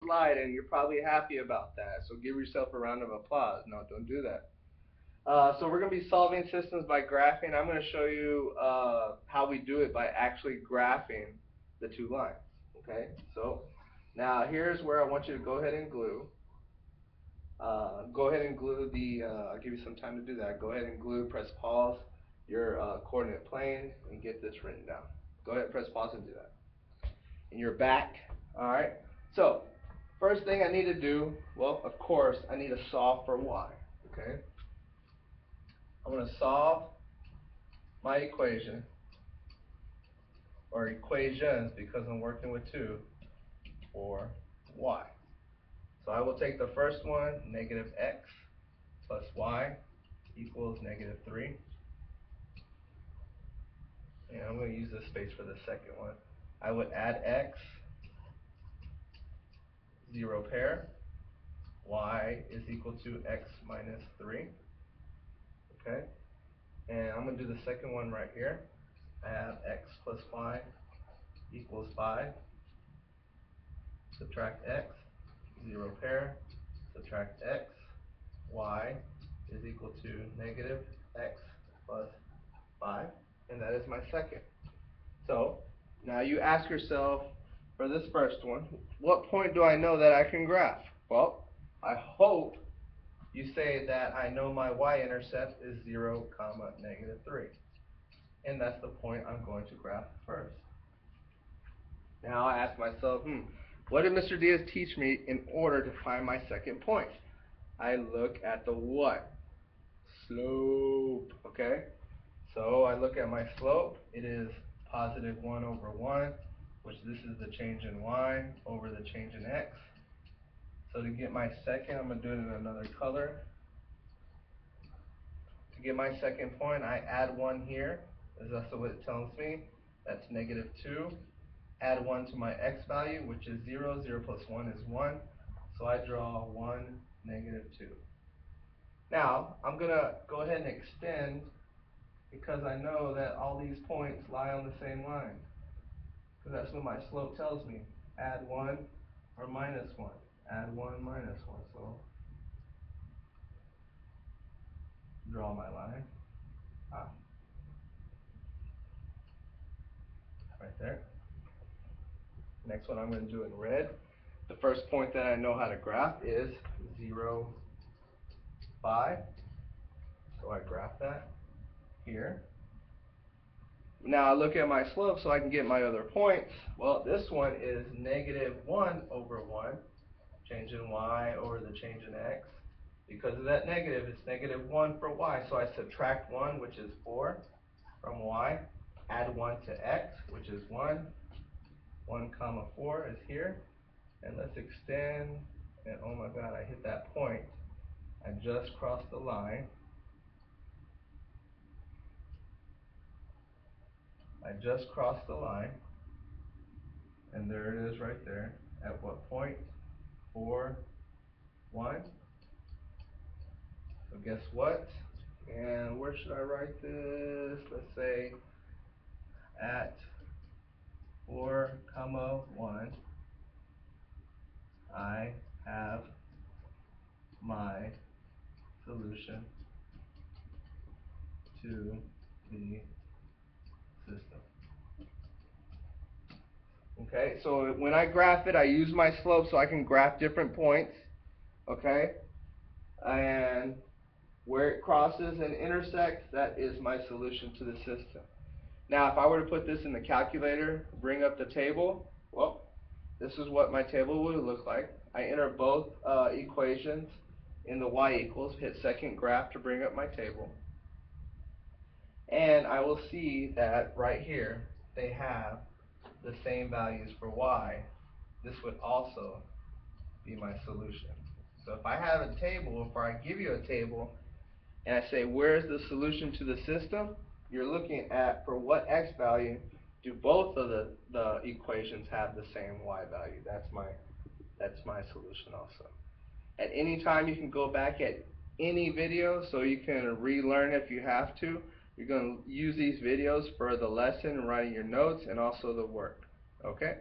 slide, and you're probably happy about that. So give yourself a round of applause. No, don't do that. So we're going to be solving systems by graphing. I'm going to show you how we do it by actually graphing the two lines. Okay, so now here's where I want you to go ahead and glue. Go ahead and glue the, I'll give you some time to do that. Go ahead and glue, press pause, your coordinate plane, and get this written down. Go ahead and press pause and do that. And you're back. All right, so first thing I need to do, well, of course, I need to solve for y. Okay, I'm going to solve my equation, or equations because I'm working with two, for y. So I will take the first one, negative x plus y equals negative 3. And I'm going to use this space for the second one. I would add x, 0 pair, y is equal to x minus 3. Okay? And I'm going to do the second one right here. I have x plus y equals 5. Subtract x, 0 pair, subtract x, y is equal to negative x plus 5. And that is my second. So now you ask yourself, for this first one, what point do I know that I can graph? Well, I hope you say that I know my y-intercept is 0, comma, negative 3. And that's the point I'm going to graph first. Now I ask myself, what did Mr. Diaz teach me in order to find my second point? I look at the what? Slope, okay? So I look at my slope. It is positive 1 over 1, which this is the change in y over the change in x. So to get my second, I'm going to do it in another color. To get my second point, I add 1 here, as that's what it tells me. That's negative 2. Add 1 to my x value, which is 0. 0 plus 1 is 1. So I draw 1, negative 2. Now, I'm going to go ahead and extend because I know that all these points lie on the same line. Because that's what my slope tells me. Add 1 or minus 1. Add 1, minus 1. So, draw my line. Right there. Next one I'm going to do in red. The first point that I know how to graph is 0, 5. So I graph that here. Now I look at my slope so I can get my other points. Well, this one is negative 1 over 1, change in y over the change in x. Because of that negative, it's negative 1 for y. So I subtract 1, which is 4, from y. Add 1 to x, which is 1. 1 comma 4 is here. And let's extend. And oh my god, I hit that point. I just crossed the line. I just crossed the line. And there it is right there. At what point? 4, 1. So guess what? And where should I write this? Let's say at 4 comma 1, I have my solution to the system. Okay, so when I graph it, I use my slope so I can graph different points. Okay, and where it crosses and intersects, that is my solution to the system. Now, if I were to put this in the calculator, bring up the table, well, this is what my table would look like. I enter both equations in the y equals, hit second graph to bring up my table. And I will see that right here, they have the same values for y. This would also be my solution. So if I have a table, if I give you a table, and I say, where's the solution to the system? You're looking at, for what x value do both of the equations have the same y value? That's my solution also. At any time, you can go back at any video so you can relearn if you have to. You're going to use these videos for the lesson, writing your notes, and also the work. Okay?